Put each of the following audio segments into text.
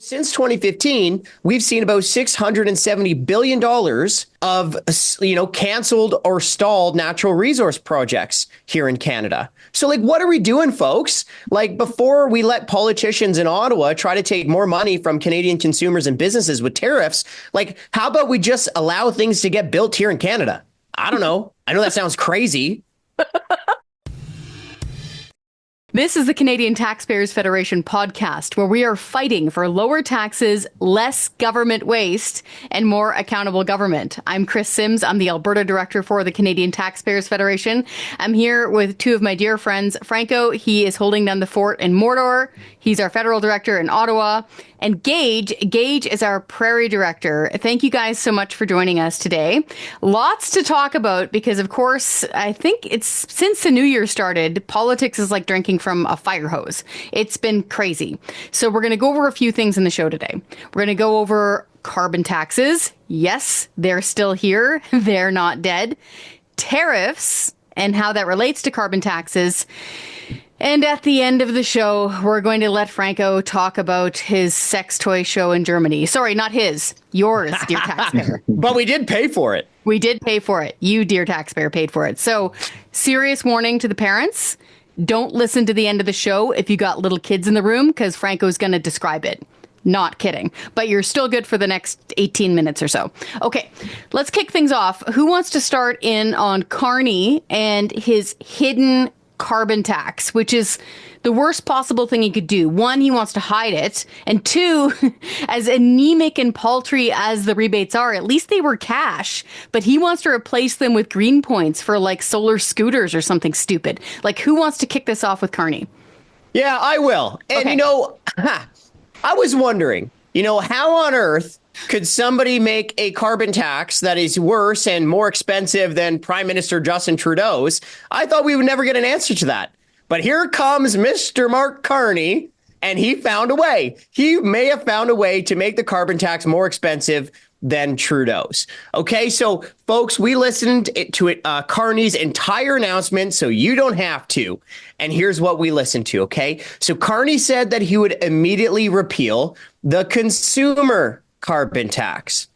Since 2015, we've seen about $670 billion of, canceled or stalled natural resource projects here in Canada. So what are we doing, folks? Before we let politicians in Ottawa try to take more money from Canadian consumers and businesses with tariffs, how about we just allow things to get built here in Canada? I don't know. I know that sounds crazy. This is the Canadian Taxpayers Federation podcast, where we are fighting for lower taxes, less government waste, and more accountable government. I'm Chris Sims. I'm the Alberta director for the Canadian Taxpayers Federation. I'm here with two of my dear friends. Franco, he is holding down the fort in Mordor. He's our federal director in Ottawa. And Gage is our prairie director. Thank you guys so much for joining us today. Lots to talk about because, of course, I think it's since the new year started, politics is like drinking from a fire hose. It's been crazy. So we're going to go over a few things in the show today. We're going to go over carbon taxes. Yes, they're still here. They're not dead. Tariffs and how that relates to carbon taxes. And at the end of the show, we're going to let Franco talk about his sex toy show in Germany. Sorry, not his. Yours, dear taxpayer. But we did pay for it. We did pay for it. You, dear taxpayer, paid for it. So, serious warning to the parents. Don't listen to the end of the show if you got little kids in the room, because Franco's going to describe it. Not kidding. But you're still good for the next 18 minutes or so. Okay, let's kick things off. Who wants to start in on Carney and his hidden carbon tax, which is the worst possible thing he could do? One, he wants to hide it. And two, as anemic and paltry as the rebates are, at least they were cash. But he wants to replace them with green points for solar scooters or something stupid. Who wants to kick this off with Carney? Yeah, I will. And, okay. I was wondering, how on earth could somebody make a carbon tax that is worse and more expensive than Prime Minister Justin Trudeau's? I thought we would never get an answer to that. But here comes Mr. Mark Carney, and he found a way. He may have found a way to make the carbon tax more expensive than Trudeau's. Okay, so folks, we listened to Carney's entire announcement, so you don't have to. And here's what we listened to, okay? So Carney said that he would immediately repeal the consumer carbon tax.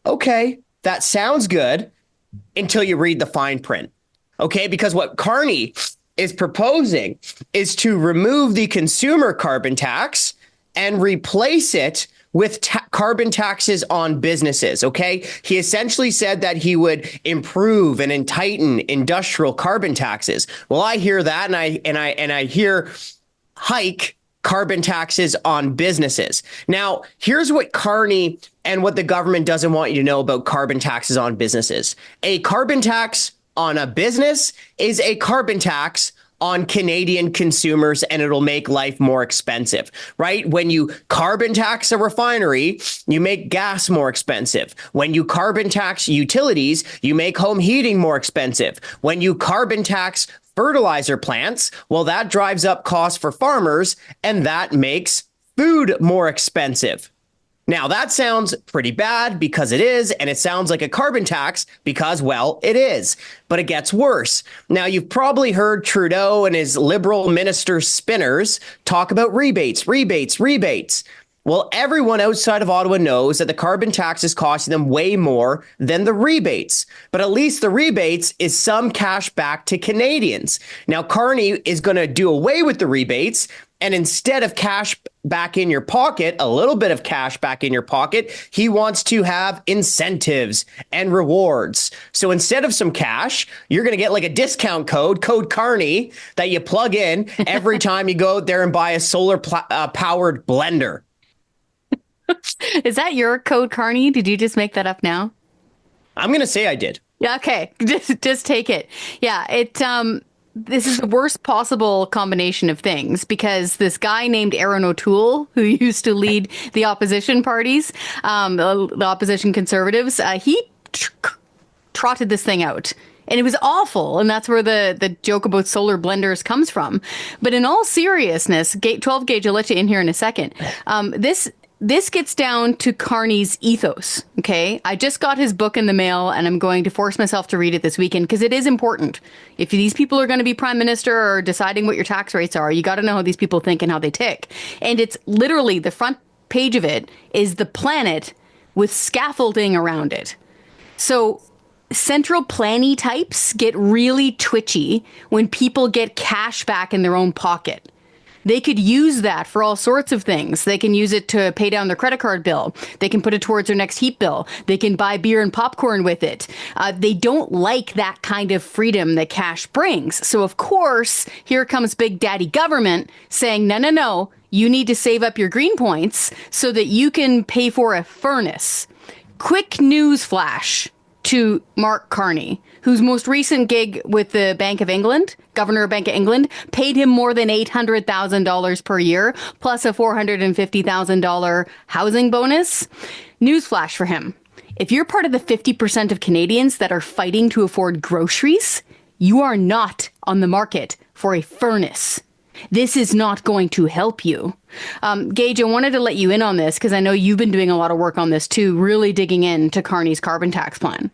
Okay, that sounds good until you read the fine print. Okay, because what Carney is proposing is to remove the consumer carbon tax and replace it with carbon taxes on businesses. Okay, he essentially said that he would improve and tighten industrial carbon taxes. Well, I hear that, and I hear hike carbon taxes on businesses. Now, here's what Carney and what the government doesn't want you to know about carbon taxes on businesses. A carbon tax on a business is a carbon tax on Canadian consumers, and it'll make life more expensive, right? When you carbon tax a refinery, you make gas more expensive. When you carbon tax utilities, you make home heating more expensive. When you carbon tax fertilizer plants, well, that drives up costs for farmers, and that makes food more expensive. Now, that sounds pretty bad because it is, and it sounds like a carbon tax because, well, it is. But it gets worse. Now, you've probably heard Trudeau and his Liberal minister spinners talk about rebates. Well, everyone outside of Ottawa knows that the carbon tax is costing them way more than the rebates. But at least the rebates is some cash back to Canadians. Now, Carney is going to do away with the rebates. And instead of cash back in your pocket, a little bit of cash back in your pocket, he wants to have incentives and rewards. So instead of some cash, you're going to get a discount code Carney, that you plug in every time you go there and buy a solar powered blender. Is that your code, Carney? Did you just make that up now? I'm going to say I did. Yeah, okay. Just take it. Yeah, this is the worst possible combination of things because this guy named Aaron O'Toole, who used to lead the opposition parties, the opposition Conservatives, he trotted this thing out. And it was awful. And that's where the joke about solar blenders comes from. But in all seriousness, 12 Gauge, I'll let you in here in a second. This gets down to Carney's ethos, okay? I just got his book in the mail, and I'm going to force myself to read it this weekend because it is important. If these people are going to be prime minister or deciding what your tax rates are, you got to know how these people think and how they tick. And it's literally the front page of it is the planet with scaffolding around it. So central planny types get really twitchy when people get cash back in their own pocket. They could use that for all sorts of things. They can use it to pay down their credit card bill. They can put it towards their next heat bill. They can buy beer and popcorn with it. They don't like that kind of freedom that cash brings. So, of course, here comes Big Daddy government saying, no, you need to save up your green points so that you can pay for a furnace. Quick news flash to Mark Carney, whose most recent gig with the Bank of England, Governor of Bank of England, paid him more than $800,000 per year, plus a $450,000 housing bonus. Newsflash for him. If you're part of the 50% of Canadians that are fighting to afford groceries, you are not on the market for a furnace. This is not going to help you. Gage, I wanted to let you in on this because I know you've been doing a lot of work on this too, really digging into Carney's carbon tax plan.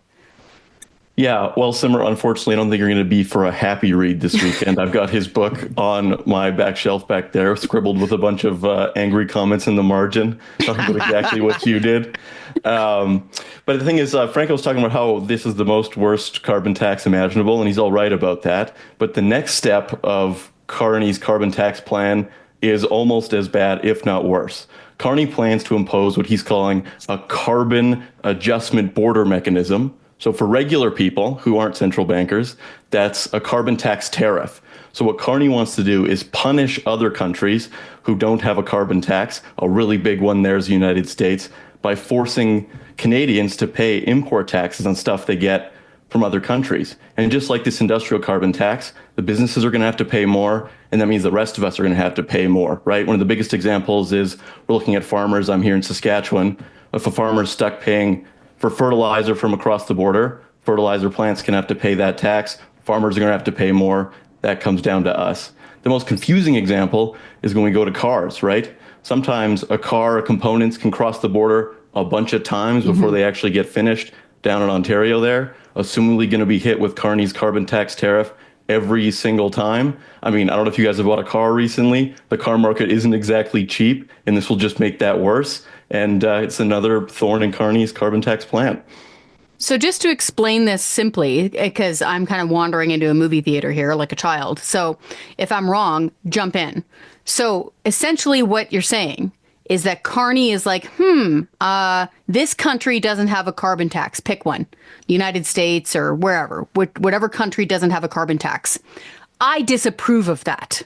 Yeah, well, Simmer, unfortunately, I don't think you're going to be for a happy read this weekend. I've got his book on my back shelf back there, scribbled with a bunch of angry comments in the margin, talking about exactly what you did. But the thing is, Franco was talking about how this is the most worst carbon tax imaginable, and he's all right about that. But the next step of Carney's carbon tax plan is almost as bad, if not worse. Carney plans to impose what he's calling a carbon adjustment border mechanism. So for regular people who aren't central bankers, that's a carbon tax tariff. So what Carney wants to do is punish other countries who don't have a carbon tax. A really big one there is the United States, by forcing Canadians to pay import taxes on stuff they get from other countries. And just like this industrial carbon tax, the businesses are going to have to pay more, and that means the rest of us are going to have to pay more, right? One of the biggest examples is we're looking at farmers. I'm here in Saskatchewan. If a farmer's stuck paying for fertilizer from across the border, fertilizer plants can have to pay that tax. Farmers are going to have to pay more. That comes down to us. The most confusing example is when we go to cars, right? Sometimes a car, components can cross the border a bunch of times before they actually get finished down in Ontario there, assumingly going to be hit with Carney's carbon tax tariff every single time. I mean, I don't know if you guys have bought a car recently. The car market isn't exactly cheap, and this will just make that worse. And it's another thorn in Carney's carbon tax plan. So just to explain this simply, because I'm kind of wandering into a movie theater here like a child. So if I'm wrong, jump in. So essentially what you're saying is that Carney is like, this country doesn't have a carbon tax. Pick one. The United States or wherever, whatever country doesn't have a carbon tax. I disapprove of that.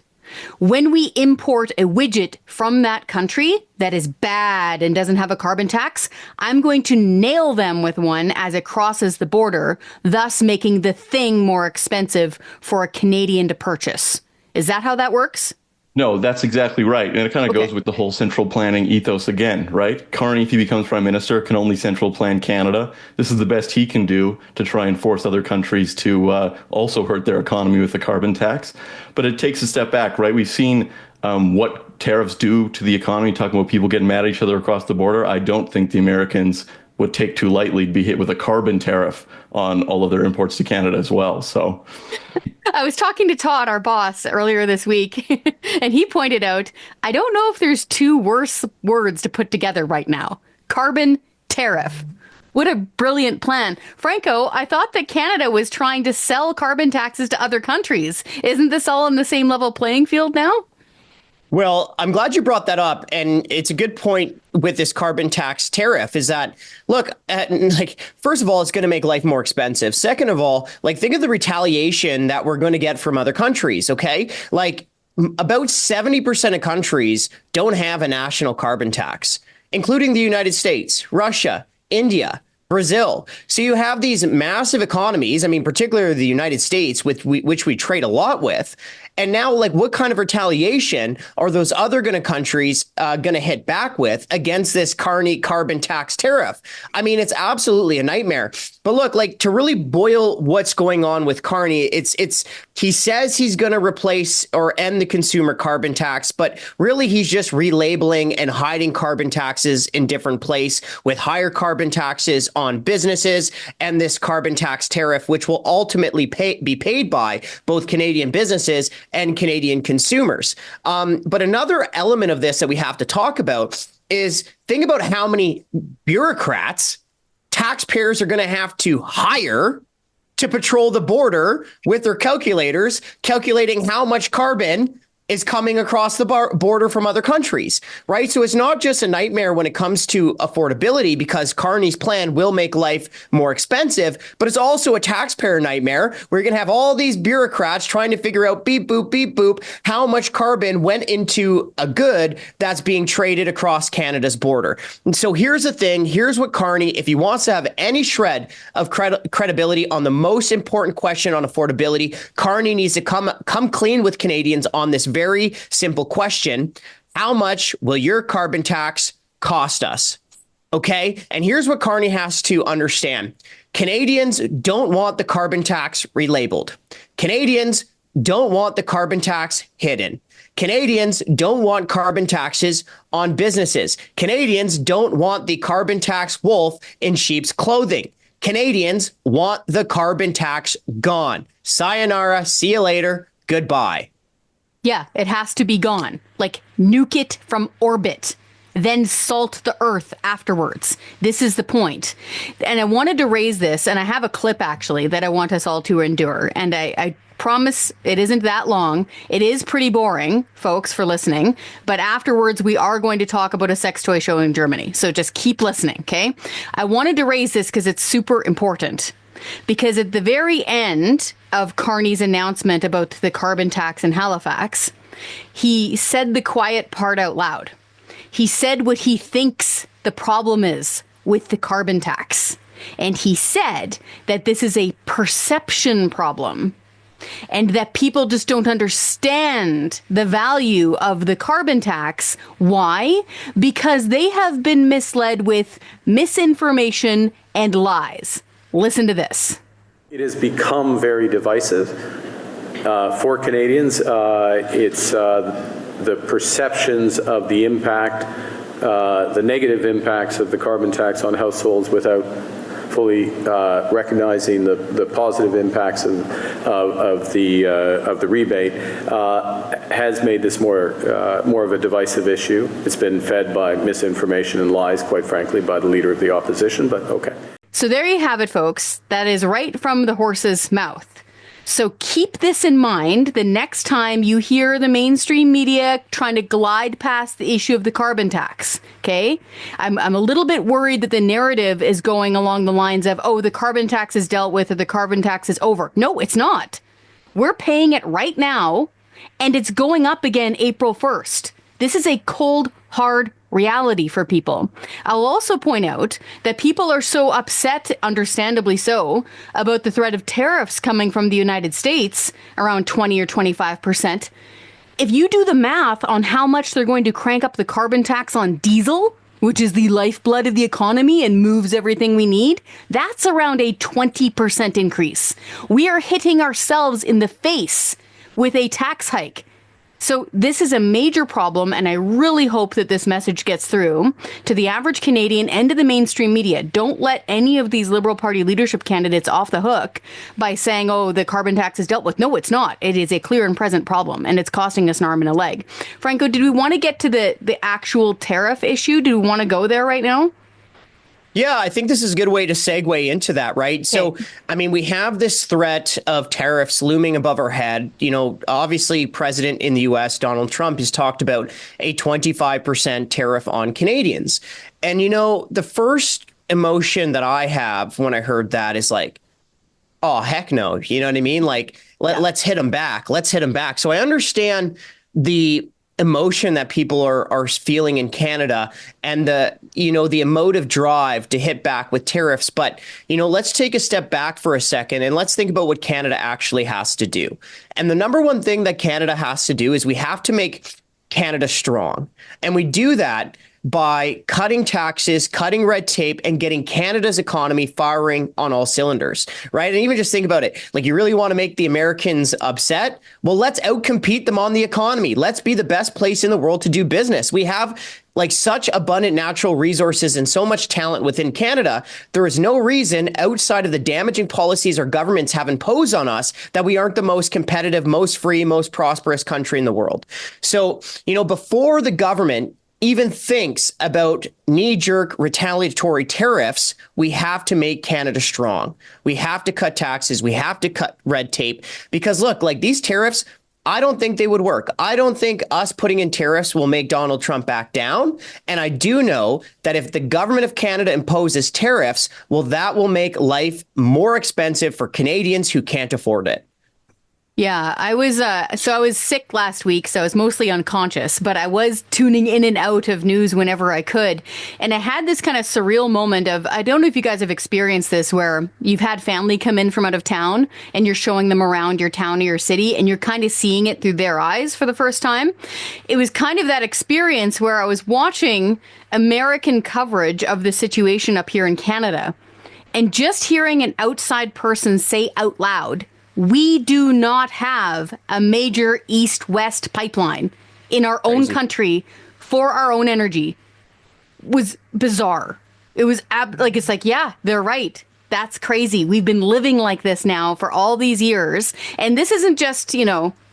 When we import a widget from that country that is bad and doesn't have a carbon tax, I'm going to nail them with one as it crosses the border, thus making the thing more expensive for a Canadian to purchase. Is that how that works? No, that's exactly right. And it kind of goes with the whole central planning ethos again, right? Carney, if he becomes prime minister, can only central plan Canada. This is the best he can do to try and force other countries to also hurt their economy with the carbon tax. But it takes a step back, right? We've seen what tariffs do to the economy, talking about people getting mad at each other across the border. I don't think the Americans would take too lightly to be hit with a carbon tariff on all of their imports to Canada as well. So I was talking to Todd, our boss, earlier this week, and he pointed out, I don't know if there's two worse words to put together right now. Carbon tariff. What a brilliant plan. Franco, I thought that Canada was trying to sell carbon taxes to other countries. Isn't this all on the same level playing field now? Well, I'm glad you brought that up. And it's a good point with this carbon tax tariff is that, look, first of all, it's going to make life more expensive. Second of all, think of the retaliation that we're going to get from other countries. OK, about 70% of countries don't have a national carbon tax, including the United States, Russia, India, Brazil. So you have these massive economies, particularly the United States, with which we trade a lot with. And now, what kind of retaliation are those other countries going to hit back with against this Carney carbon tax tariff? It's absolutely a nightmare. But look, to really boil what's going on with Carney, he says he's going to replace or end the consumer carbon tax, but really he's just relabeling and hiding carbon taxes in different place with higher carbon taxes on businesses and this carbon tax tariff, which will ultimately be paid by both Canadian businesses and Canadian consumers. But another element of this that we have to talk about is think about how many bureaucrats taxpayers are going to have to hire to patrol the border with their calculators, calculating how much carbon is coming across the border from other countries, right? So it's not just a nightmare when it comes to affordability, because Carney's plan will make life more expensive, but it's also a taxpayer nightmare where you're going to have all these bureaucrats trying to figure out beep, boop, how much carbon went into a good that's being traded across Canada's border. And so here's the thing. Here's what Carney, if he wants to have any shred of credibility on the most important question on affordability, Carney needs to come clean with Canadians on this very simple question. How much will your carbon tax cost us? Okay. And here's what Carney has to understand. Canadians don't want the carbon tax relabeled. Canadians don't want the carbon tax hidden. Canadians don't want carbon taxes on businesses. Canadians don't want the carbon tax wolf in sheep's clothing. Canadians want the carbon tax gone. Sayonara. See you later. Goodbye. Yeah, it has to be gone. Like, nuke it from orbit, then salt the earth afterwards. This is the point. And I wanted to raise this, and I have a clip actually that I want us all to endure. And I promise it isn't that long. It is pretty boring, folks, for listening. But afterwards, we are going to talk about a sex toy show in Germany. So just keep listening, okay? I wanted to raise this because it's super important. Because at the very end of Carney's announcement about the carbon tax in Halifax, he said the quiet part out loud. He said what he thinks the problem is with the carbon tax. And he said that this is a perception problem and that people just don't understand the value of the carbon tax. Why? Because they have been misled with misinformation and lies. Listen to this. It has become very divisive. For Canadians, it's the perceptions of the impact, the negative impacts of the carbon tax on households without fully recognizing the positive impacts of the rebate has made this more of a divisive issue. It's been fed by misinformation and lies, quite frankly, by the Leader of the Opposition, but okay. So there you have it, folks. That is right from the horse's mouth. So keep this in mind the next time you hear the mainstream media trying to glide past the issue of the carbon tax, okay? I'm a little bit worried that the narrative is going along the lines of, oh, the carbon tax is dealt with or the carbon tax is over. No, it's not. We're paying it right now, and it's going up again April 1st. This is a cold, hard reality for people. I'll also point out that people are so upset, understandably so, about the threat of tariffs coming from the United States, around 20 or 25%. If you do the math on how much they're going to crank up the carbon tax on diesel, which is the lifeblood of the economy and moves everything we need, that's around a 20% increase. We are hitting ourselves in the face with a tax hike. So this is a major problem, and I really hope that this message gets through to the average Canadian and to the mainstream media. Don't let any of these Liberal Party leadership candidates off the hook by saying, oh, the carbon tax is dealt with. No, it's not. It is a clear and present problem, and it's costing us an arm and a leg. Franco, did we want to get to the actual tariff issue? Do we want to go there right now? Yeah, I think this is a good way to segue into that, right? Okay. So, I mean, we have this threat of tariffs looming above our head. You know, obviously, President in the U.S., Donald Trump, has talked about a 25% tariff on Canadians. And, you know, the first emotion that I have when I heard that is like, oh, heck no. You know what I mean? Like, let's hit them back. Let's hit them back. So I understand the emotion that people are feeling in Canada and the emotive drive to hit back with tariffs. But, you know, let's take a step back for a second and let's think about what Canada actually has to do. And the number one thing that Canada has to do is we have to make Canada strong. And we do that by cutting taxes, cutting red tape, and getting Canada's economy firing on all cylinders, right? And even just think about it. Like, you really want to make the Americans upset? Well, let's outcompete them on the economy. Let's be the best place in the world to do business. We have like such abundant natural resources and so much talent within Canada. There is no reason outside of the damaging policies our governments have imposed on us that we aren't the most competitive, most free, most prosperous country in the world. So, you know, before the government even thinks about knee-jerk retaliatory tariffs, we have to make Canada strong. We have to cut taxes. We have to cut red tape. Because look, like these tariffs, I don't think they would work. I don't think us putting in tariffs will make Donald Trump back down. And I do know that if the government of Canada imposes tariffs, well, that will make life more expensive for Canadians who can't afford it. Yeah, I was sick last week, so I was mostly unconscious, but I was tuning in and out of news whenever I could. And I had this kind of surreal moment of, I don't know if you guys have experienced this, where you've had family come in from out of town and you're showing them around your town or your city and you're kind of seeing it through their eyes for the first time. It was kind of that experience where I was watching American coverage of the situation up here in Canada and just hearing an outside person say out loud, we do not have a major east-west pipeline in our own country for our own energy, was bizarre. It was it's like, yeah, they're right. That's crazy. We've been living like this now for all these years. And this isn't just,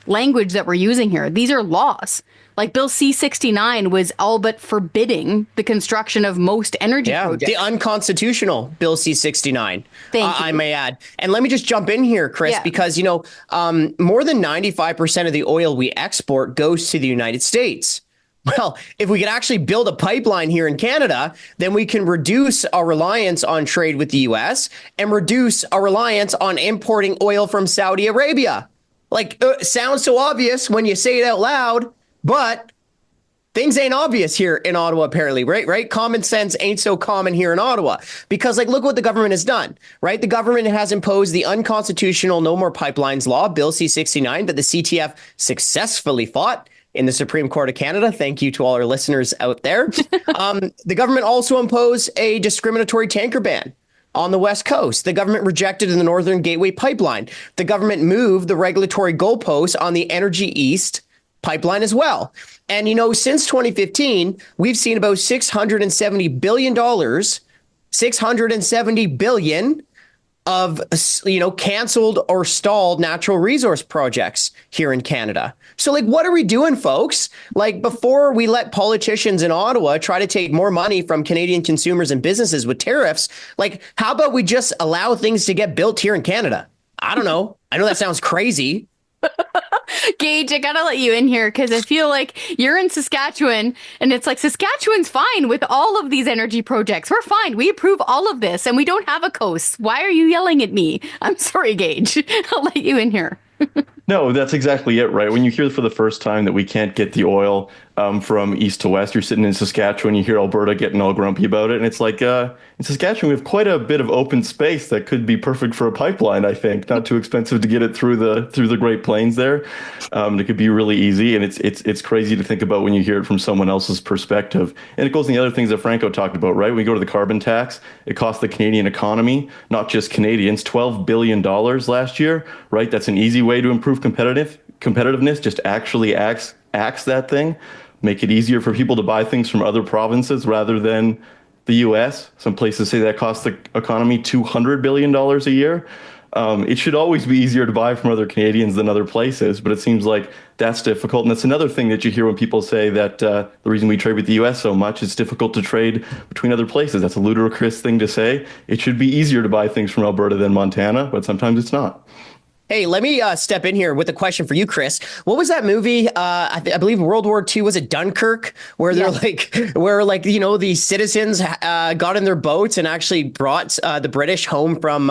language that we're using here. These are laws. Like Bill C-69 was all but forbidding the construction of most energy projects. The unconstitutional Bill C-69, Thank you. I may add. And let me just jump in here, Chris, because, more than 95% of the oil we export goes to the United States. Well, if we could actually build a pipeline here in Canada, then we can reduce our reliance on trade with the U.S. and reduce our reliance on importing oil from Saudi Arabia. Like, sounds so obvious when you say it out loud. But things ain't obvious here in Ottawa, apparently, right? Common sense ain't so common here in Ottawa because, look what the government has done, right? The government has imposed the unconstitutional No More Pipelines law, Bill C-69, that the CTF successfully fought in the Supreme Court of Canada. Thank you to all our listeners out there. The government also imposed a discriminatory tanker ban on the West Coast. The government rejected the Northern Gateway Pipeline. The government moved the regulatory goalposts on the Energy East pipeline as well. And, since 2015, we've seen about $670 billion of, canceled or stalled natural resource projects here in Canada. So, what are we doing, folks? Before we let politicians in Ottawa try to take more money from Canadian consumers and businesses with tariffs, how about we just allow things to get built here in Canada? I don't know. I know that sounds crazy. Gage, I gotta let you in here because I feel like you're in Saskatchewan and it's like Saskatchewan's fine with all of these energy projects. We're fine. We approve all of this and we don't have a coast. Why are you yelling at me? I'm sorry, Gage. I'll let you in here. No, that's exactly it, right? When you hear for the first time that we can't get the oil from east to west, you're sitting in Saskatchewan, you hear Alberta getting all grumpy about it. And it's like, in Saskatchewan, we have quite a bit of open space that could be perfect for a pipeline, I think. Not too expensive to get it through the Great Plains there. It could be really easy. And it's crazy to think about when you hear it from someone else's perspective. And it goes in the other things that Franco talked about, right? When we go to the carbon tax, it cost the Canadian economy, not just Canadians, $12 billion last year, right? That's an easy way to improve competitiveness. Just actually axe that thing. Make it easier for people to buy things from other provinces rather than the U.S. Some places say that costs the economy $200 billion a year. It should always be easier to buy from other Canadians than other places, but it seems like that's difficult. And that's another thing that you hear when people say that the reason we trade with the U.S. so much, it's difficult to trade between other places. That's a ludicrous thing to say. It should be easier to buy things from Alberta than Montana, but sometimes it's not. Hey, let me step in here with a question for you, Chris. What was that movie? I believe World War II, was it Dunkirk? Where they're the citizens got in their boats and actually brought the British home from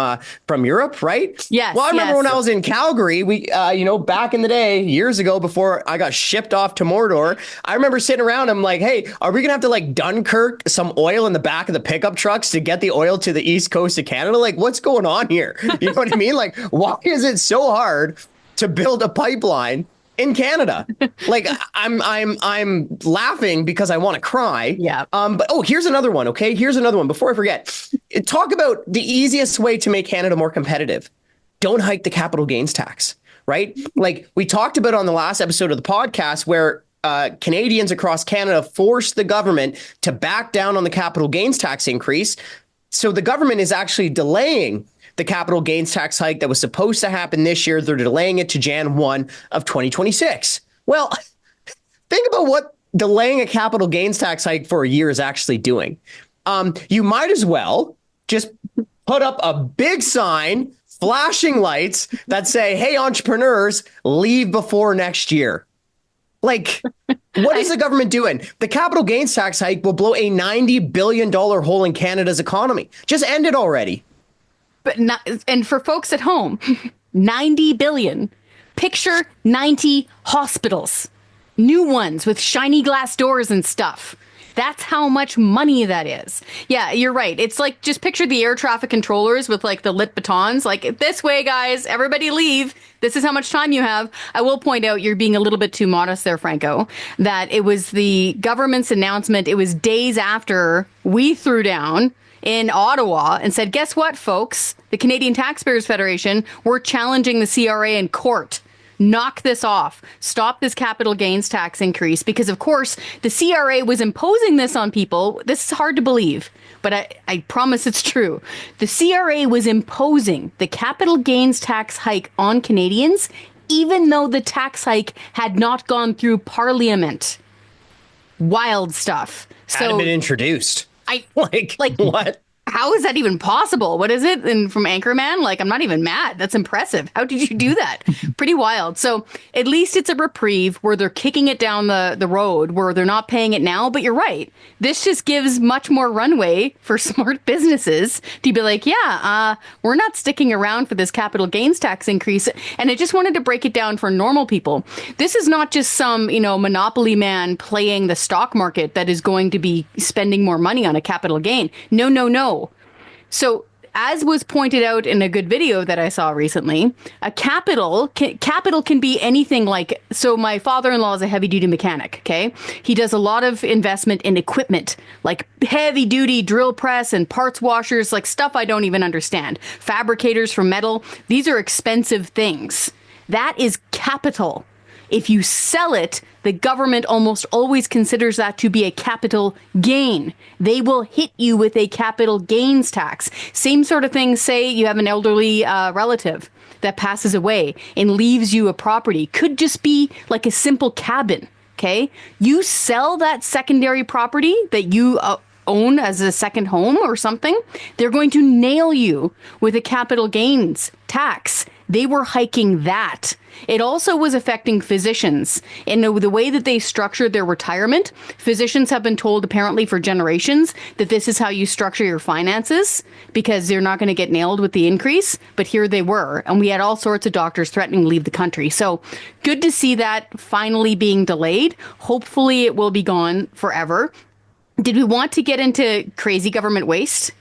Europe, right? Yes. Well, I remember when I was in Calgary, we, back in the day, years ago, before I got shipped off to Mordor, I remember sitting around. I'm like, hey, are we going to have to Dunkirk some oil in the back of the pickup trucks to get the oil to the east coast of Canada? What's going on here? You know what I mean? Why is it so hard to build a pipeline in Canada? I'm laughing because I want to cry. Yeah. But here's another one. Okay. Here's another one. Before I forget, talk about the easiest way to make Canada more competitive. Don't hike the capital gains tax, right? We talked about on the last episode of the podcast where Canadians across Canada forced the government to back down on the capital gains tax increase. So the government is actually delaying the capital gains tax hike that was supposed to happen this year. They're delaying it to Jan 1 of 2026. Well, think about what delaying a capital gains tax hike for a year is actually doing? You might as well just put up a big sign, flashing lights that say, hey, entrepreneurs, leave before next year. Like, what is the government doing? The capital gains tax hike will blow a $90 billion hole in Canada's economy. Just end it already. But not, and for folks at home, 90 billion. Picture 90 hospitals, new ones with shiny glass doors and stuff. That's how much money that is. Yeah, you're right. It's like, just picture the air traffic controllers with like the lit batons. Like, this way, guys, everybody leave. This is how much time you have. I will point out, you're being a little bit too modest there, Franco, that it was the government's announcement. It was days after we threw down in Ottawa and said, guess what, folks? The Canadian Taxpayers Federation, we're challenging the CRA in court. Knock this off. Stop this capital gains tax increase, because, of course, the CRA was imposing this on people. This is hard to believe, but I promise it's true. The CRA was imposing the capital gains tax hike on Canadians, even though the tax hike had not gone through Parliament. Wild stuff. Hadn't been introduced. Like what? How is that even possible? What is it? And from Anchorman, like, I'm not even mad. That's impressive. How did you do that? Pretty wild. So at least it's a reprieve where they're kicking it down the road, where they're not paying it now. But you're right. This just gives much more runway for smart businesses to be like, yeah, we're not sticking around for this capital gains tax increase. And I just wanted to break it down for normal people. This is not just some, monopoly man playing the stock market that is going to be spending more money on a capital gain. No. So, as was pointed out in a good video that I saw recently, a capital can be anything like, so my father-in-law is a heavy-duty mechanic, okay? He does a lot of investment in equipment, like heavy-duty drill press and parts washers, like stuff I don't even understand. Fabricators for metal. These are expensive things. That is capital. If you sell it, the government almost always considers that to be a capital gain. They will hit you with a capital gains tax. Same sort of thing, say you have an elderly relative that passes away and leaves you a property. Could just be like a simple cabin, okay? You sell that secondary property that you own as a second home or something, they're going to nail you with a capital gains tax. They were hiking that. It also was affecting physicians. In the way that they structured their retirement, physicians have been told apparently for generations that this is how you structure your finances because you're not going to get nailed with the increase. But here they were. And we had all sorts of doctors threatening to leave the country. So good to see that finally being delayed. Hopefully it will be gone forever. Did we want to get into crazy government waste?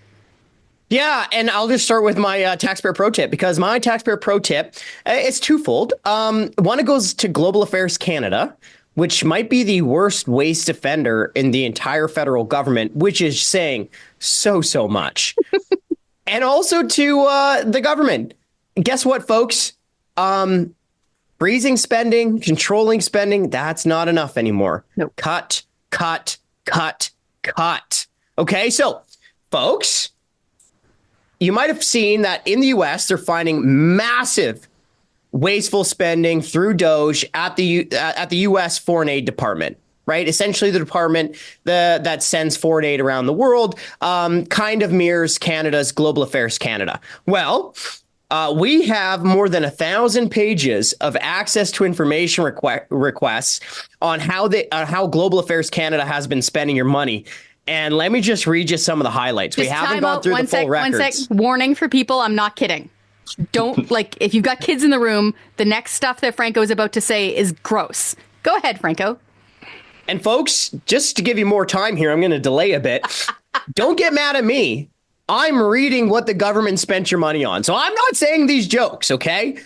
Yeah, and I'll just start with my taxpayer pro tip, because my taxpayer pro tip is twofold. One, it goes to Global Affairs Canada, which might be the worst waste offender in the entire federal government, which is saying so much. And also to the government. Guess what, folks? Freezing spending, controlling spending, that's not enough anymore. Nope. Cut. Okay, so, folks, you might have seen that in the U.S., they're finding massive wasteful spending through DOGE at the U.S. Foreign Aid Department, right? Essentially, the department that sends foreign aid around the world kind of mirrors Canada's Global Affairs Canada. Well, we have more than 1,000 pages of access to information requests on how Global Affairs Canada has been spending your money. And let me just read you some of the highlights. We haven't gone through the full records. 1 sec. Warning for people. I'm not kidding. Don't, if you've got kids in the room, the next stuff that Franco is about to say is gross. Go ahead, Franco. And folks, just to give you more time here, I'm going to delay a bit. Don't get mad at me. I'm reading what the government spent your money on. So I'm not saying these jokes, okay?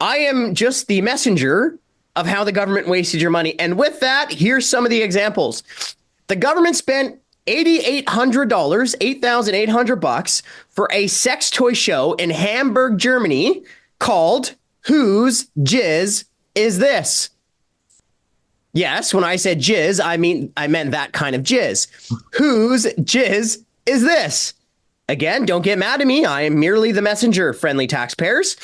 I am just the messenger of how the government wasted your money. And with that, here's some of the examples. The government spent $8,800 for a sex toy show in Hamburg, Germany called Whose Jizz Is This? Yes, when I said jizz, I meant that kind of jizz. Whose jizz is this? Again, don't get mad at me. I am merely the messenger, friendly taxpayers.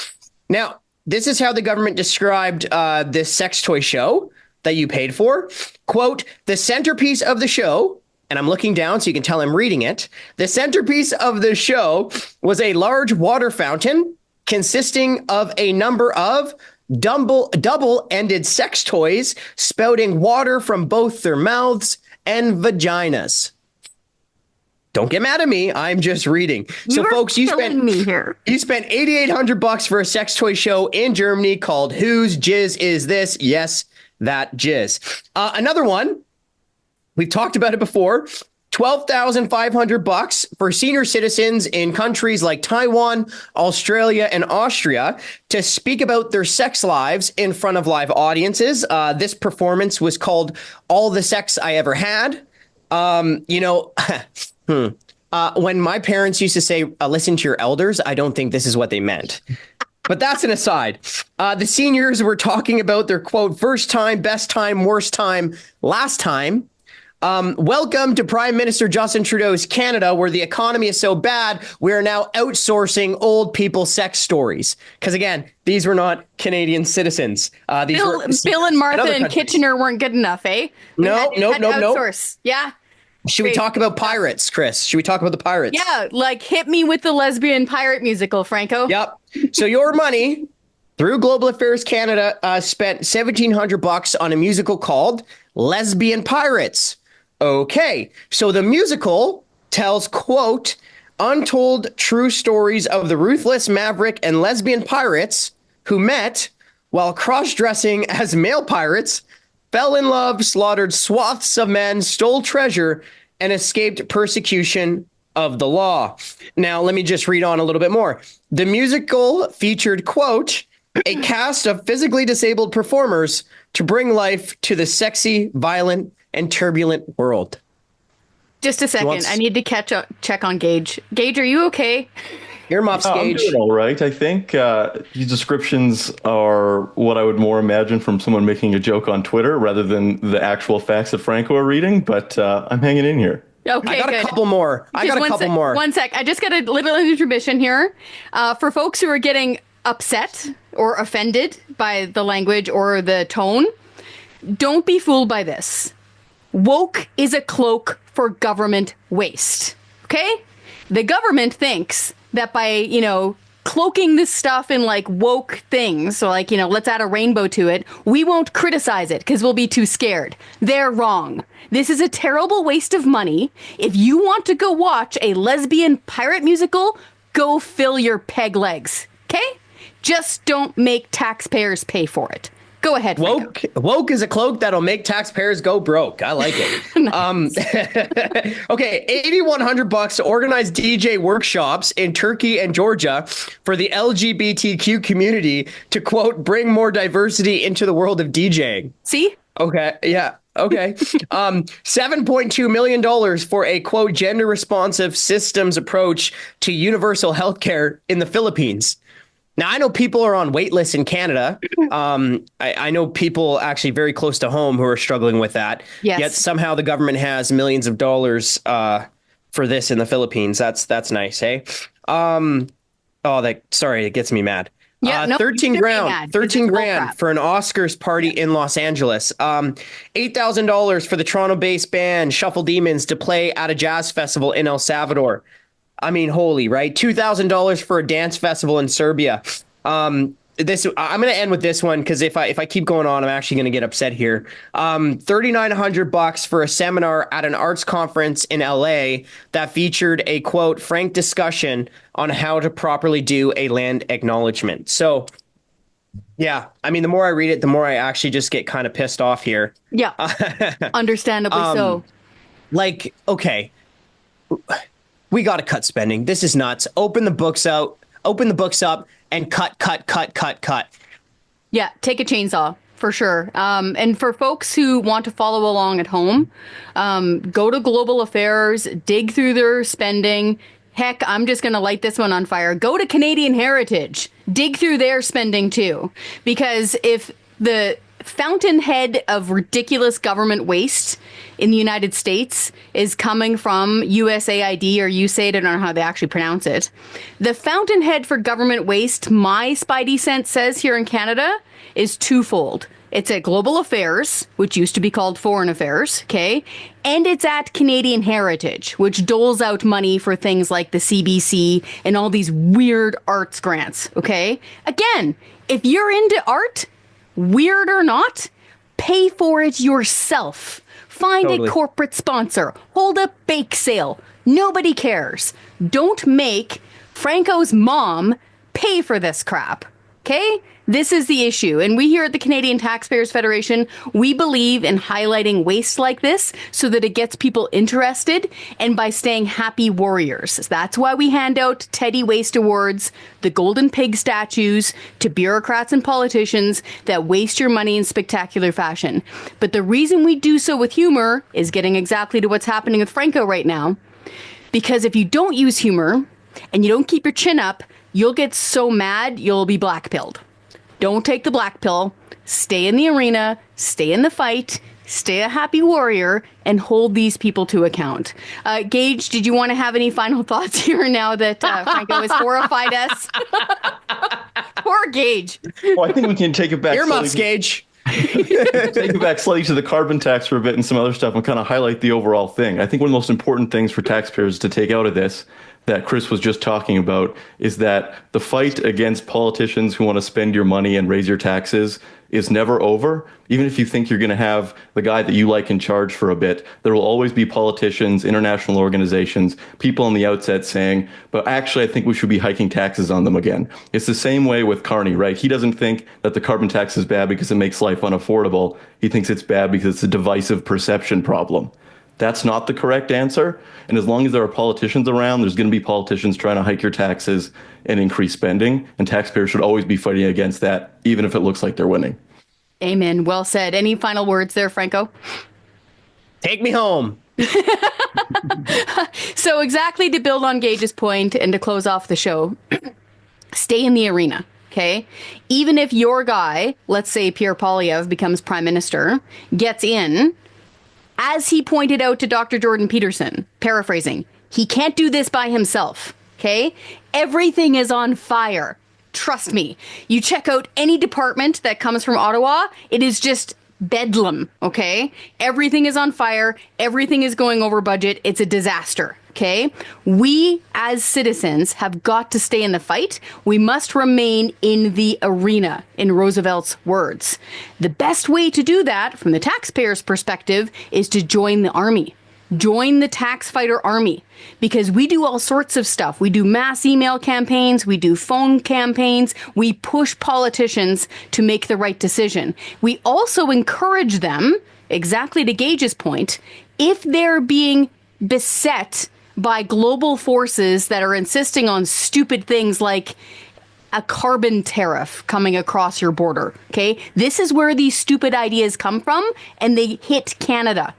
Now, this is how the government described this sex toy show. that you paid for. Quote, the centerpiece of the show, and I'm looking down so you can tell I'm reading it. The centerpiece of the show was a large water fountain consisting of a number of double-ended sex toys spouting water from both their mouths and vaginas. Don't get mad at me. I'm just reading. So, folks, you spent $8,800 for a sex toy show in Germany called Whose Jizz Is This? Yes, that jizz. Another one, we've talked about it before. $12,500 for senior citizens in countries like Taiwan, Australia, and Austria to speak about their sex lives in front of live audiences. This performance was called All the Sex I Ever Had. When my parents used to say, listen to your elders, I don't think this is what they meant. But that's an aside. The seniors were talking about their, quote, first time, best time, worst time, last time. Welcome to Prime Minister Justin Trudeau's Canada, where the economy is so bad, we are now outsourcing old people sex stories. Because again, these were not Canadian citizens. Bill and Martha and Kitchener weren't good enough, eh? No. Yeah. Should we talk about pirates, Chris? Should we talk about the pirates? Yeah, like hit me with the lesbian pirate musical, Franco. Yep. So your money through Global Affairs Canada spent $1,700 on a musical called Lesbian Pirates. Okay, so the musical tells, quote, untold true stories of the ruthless maverick and lesbian pirates who met while cross-dressing as male pirates, fell in love, slaughtered swaths of men, stole treasure, and escaped persecution of the law. Now, let me just read on a little bit more. The musical featured, quote, a cast of physically disabled performers to bring life to the sexy, violent, and turbulent world. Just a second. I need to check on Gage. Gage, are you okay? Earmuffs, Gage. I'm doing all right. I think these descriptions are what I would more imagine from someone making a joke on Twitter rather than the actual facts that Franco are reading, but I'm hanging in here. Okay, I got good. a couple more. One sec. I just got a little intermission here. For folks who are getting upset or offended by the language or the tone, don't be fooled by this. Woke is a cloak for government waste. Okay? The government thinks that by, cloaking this stuff in like woke things, so like, let's add a rainbow to it, we won't criticize it because we'll be too scared. They're wrong. This is a terrible waste of money. If you want to go watch a lesbian pirate musical, go fill your peg legs. Okay? Just don't make taxpayers pay for it. Go ahead, Franco. Woke is a cloak that'll make taxpayers go broke. I like it. Okay, $8,100 to organize DJ workshops in Turkey and Georgia for the LGBTQ community to, quote, bring more diversity into the world of DJing. See? Okay, yeah. Okay. $7.2 million for a, quote, gender responsive systems approach to universal healthcare in the Philippines. Now, I know people are on wait lists in Canada. I know people actually very close to home who are struggling with that. Yes. Yet somehow the government has millions of dollars for this in the Philippines. That's nice, hey? It gets me mad. Yeah, no, 13 grand for an Oscars party in Los Angeles. $8,000 for the Toronto-based band Shuffle Demons to play at a jazz festival in El Salvador. I mean, holy, right? $2,000 for a dance festival in Serbia. I'm going to end with this one because if I keep going on, I'm actually going to get upset here. $3,900 for a seminar at an arts conference in LA that featured a, quote, frank discussion on how to properly do a land acknowledgement. So, yeah, I mean, the more I read it, the more I actually just get kind of pissed off here. Yeah, understandably so. Like, okay. We got to cut spending. This is nuts. Open the books up and cut. Yeah, take a chainsaw for sure. And for folks who want to follow along at home, go to Global Affairs, dig through their spending. Heck, I'm just going to light this one on fire. Go to Canadian Heritage, dig through their spending too. Because if the fountainhead of ridiculous government waste in the United States is coming from USAID or USAID, I don't know how they actually pronounce it. The fountainhead for government waste, my spidey sense says here in Canada, is twofold. It's at Global Affairs, which used to be called Foreign Affairs, okay? And it's at Canadian Heritage, which doles out money for things like the CBC and all these weird arts grants, okay? Again, if you're into art, weird or not, pay for it yourself. Find a corporate sponsor. Hold a bake sale. Nobody cares. Don't make Franco's mom pay for this crap, okay? This is the issue. And we here at the Canadian Taxpayers Federation, we believe in highlighting waste like this so that it gets people interested and by staying happy warriors. That's why we hand out Teddy Waste Awards, the Golden Pig statues to bureaucrats and politicians that waste your money in spectacular fashion. But the reason we do so with humor is getting exactly to what's happening with Franco right now. Because if you don't use humor and you don't keep your chin up, you'll get so mad you'll be blackpilled. Don't take the black pill. Stay in the arena, stay in the fight, stay a happy warrior, and hold these people to account. Gage, did you want to have any final thoughts here now that Franco has horrified us? Poor Gage. Well, I think we can take it back. Earmuffs, Gage. Take it back slightly to the carbon tax for a bit and some other stuff and kind of highlight the overall thing. I think one of the most important things for taxpayers to take out of this that Chris was just talking about is that the fight against politicians who want to spend your money and raise your taxes is never over. Even if you think you're going to have the guy that you like in charge for a bit, there will always be politicians, international organizations, people on the outset saying, but actually I think we should be hiking taxes on them again. It's the same way with Carney, right? He doesn't think that the carbon tax is bad because it makes life unaffordable. He thinks it's bad because it's a divisive perception problem. That's not the correct answer. And as long as there are politicians around, there's going to be politicians trying to hike your taxes and increase spending. And taxpayers should always be fighting against that, even if it looks like they're winning. Amen. Well said. Any final words there, Franco? Take me home. So exactly to build on Gage's point and to close off the show, stay in the arena. Okay. Even if your guy, let's say Pierre Poilievre becomes prime minister, gets in, as he pointed out to Dr. Jordan Peterson, paraphrasing, he can't do this by himself, okay? Everything is on fire. Trust me. You check out any department that comes from Ottawa, it is just bedlam, okay? Everything is on fire. Everything is going over budget. It's a disaster, okay? We, as citizens, have got to stay in the fight. We must remain in the arena, in Roosevelt's words. The best way to do that, from the taxpayer's perspective, is to join the army. Join the tax fighter army, because we do all sorts of stuff. We do mass email campaigns. We do phone campaigns. We push politicians to make the right decision. We also encourage them, exactly to Gage's point, if they're being beset by global forces that are insisting on stupid things like a carbon tariff coming across your border. Okay, this is where these stupid ideas come from, and they hit Canada.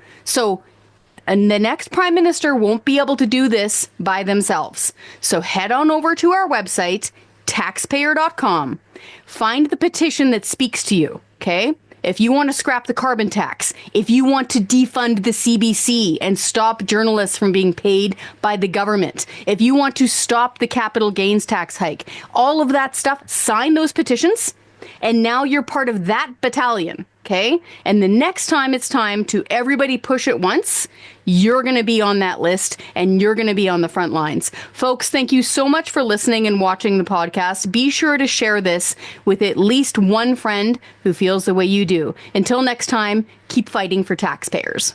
And the next prime minister won't be able to do this by themselves. So head on over to our website, taxpayer.com. Find the petition that speaks to you, okay? If you want to scrap the carbon tax, if you want to defund the CBC and stop journalists from being paid by the government, if you want to stop the capital gains tax hike, all of that stuff, sign those petitions, and now you're part of that battalion. Okay. And the next time it's time to everybody push at once, you're going to be on that list and you're going to be on the front lines. Folks, thank you so much for listening and watching the podcast. Be sure to share this with at least one friend who feels the way you do. Until next time, keep fighting for taxpayers.